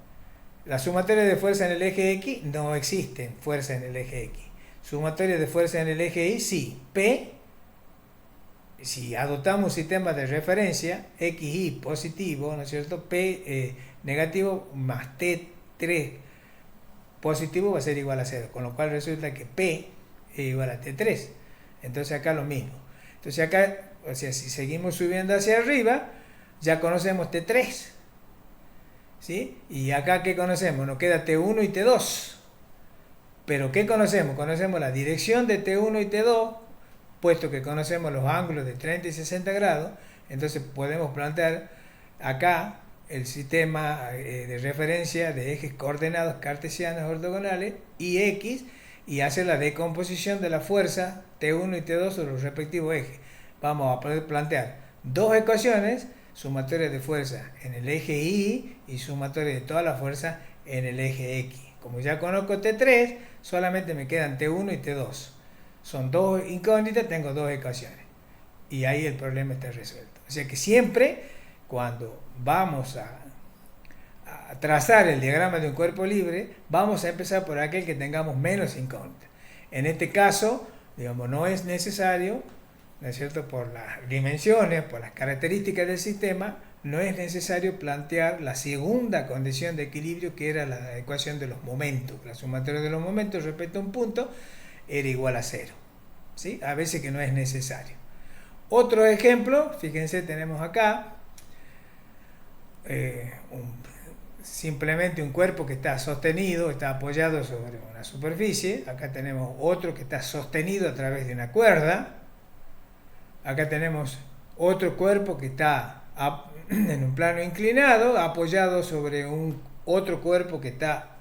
la sumatoria de fuerza en el eje X. No existen fuerzas en el eje X. Sumatoria de fuerza en el eje Y, sí. P, si adoptamos un sistema de referencia, XY positivo, ¿no es cierto? P negativo más T3 positivo va a ser igual a 0, con lo cual resulta que P es igual a T3. Entonces acá lo mismo. Entonces acá, o sea, si seguimos subiendo hacia arriba, ya conocemos T3. ¿Sí? Y acá, ¿qué conocemos? Nos queda T1 y T2. Pero ¿qué conocemos? Conocemos la dirección de T1 y T2, puesto que conocemos los ángulos de 30 y 60 grados, entonces podemos plantear acá el sistema de referencia de ejes coordenados cartesianos ortogonales y X, y hacer la decomposición de la fuerza T1 y T2 sobre los respectivos ejes. Vamos a poder plantear dos ecuaciones: sumatoria de fuerza en el eje Y y sumatoria de todas las fuerzas en el eje X. Como ya conozco T3, solamente me quedan T1 y T2. Son dos incógnitas, tengo dos ecuaciones. Y ahí el problema está resuelto. O sea que siempre, cuando vamos a trazar el diagrama de un cuerpo libre, vamos a empezar por aquel que tengamos menos incógnitas. En este caso, digamos, no es necesario, ¿no es cierto?, por las dimensiones, por las características del sistema, no es necesario plantear la segunda condición de equilibrio, que era la ecuación de los momentos. La sumatoria de los momentos respecto a un punto era igual a 0. ¿Sí? A veces que no es necesario. Otro ejemplo, fíjense, tenemos acá simplemente un cuerpo que está sostenido, está apoyado sobre una superficie. Acá tenemos otro que está sostenido a través de una cuerda. Acá tenemos otro cuerpo que está en un plano inclinado, apoyado sobre otro cuerpo que está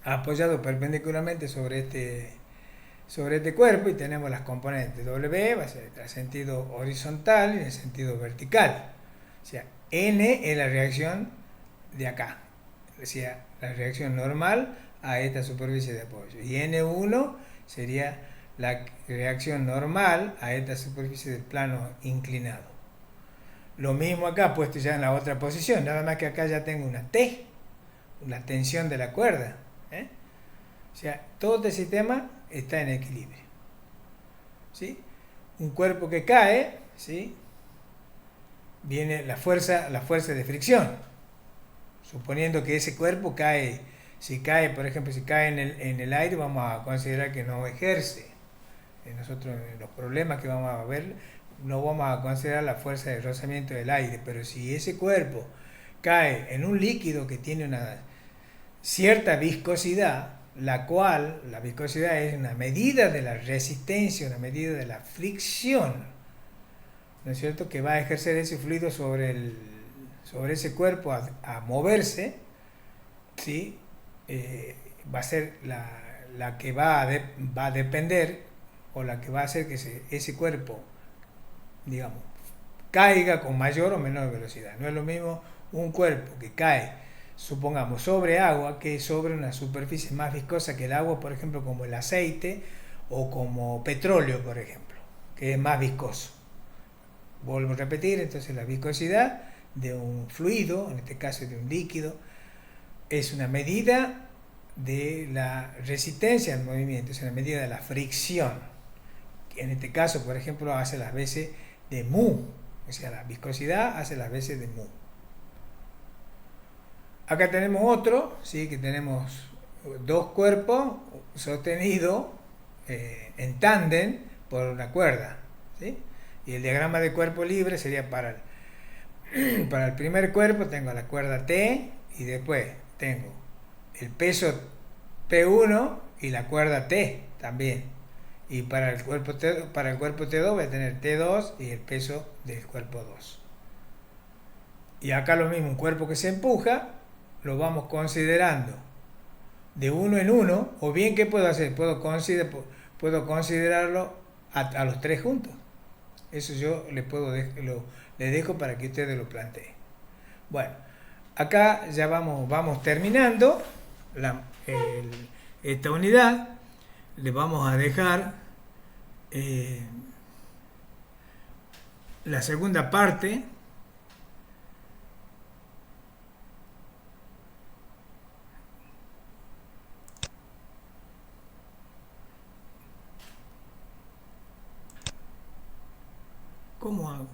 apoyado perpendicularmente sobre este cuerpo, y tenemos las componentes. W va a ser en sentido horizontal y en sentido vertical. O sea, N es la reacción de acá, o sea, la reacción normal a esta superficie de apoyo. Y N1 sería la reacción normal a esta superficie del plano inclinado. Lo mismo acá, puesto ya en la otra posición, nada más que acá ya tengo una T, la tensión de la cuerda. O sea, todo este sistema está en equilibrio. ¿Sí? Un cuerpo que cae, ¿sí?, viene la fuerza de fricción. Suponiendo que ese cuerpo cae, por ejemplo, si cae en el aire, vamos a considerar que no ejerce. Nosotros, en los problemas que vamos a ver, no vamos a considerar la fuerza de rozamiento del aire, pero si ese cuerpo cae en un líquido que tiene una cierta viscosidad, la cual la viscosidad es una medida de la resistencia, una medida de la fricción, ¿no es cierto?, que va a ejercer ese fluido sobre ese cuerpo a moverse, ¿sí? Va a ser la que va a depender, o la que va a hacer que ese cuerpo, digamos, caiga con mayor o menor velocidad. No es lo mismo un cuerpo que cae, supongamos, sobre agua, que sobre una superficie más viscosa que el agua, por ejemplo, como el aceite o como petróleo, por ejemplo, que es más viscoso. Vuelvo a repetir, entonces la viscosidad de un fluido, en este caso de un líquido, es una medida de la resistencia al movimiento, es una medida de la fricción, que en este caso, por ejemplo, hace las veces de mu, o sea, la viscosidad hace las veces de mu. Acá tenemos otro, ¿sí?, que tenemos dos cuerpos sostenidos en tándem por una cuerda, ¿sí? Y el diagrama de cuerpo libre sería para el primer cuerpo tengo la cuerda T y después tengo el peso P1 y la cuerda T también. Y para el cuerpo T2 voy a tener T2 y el peso del cuerpo 2. Y acá lo mismo, un cuerpo que se empuja, lo vamos considerando de uno en uno, o bien, ¿qué puedo hacer? Puedo considerarlo a los tres juntos. Eso yo le dejo para que ustedes lo planteen. Bueno, acá ya vamos terminando esta unidad. Le vamos a dejar la segunda parte. ¿Cómo hago?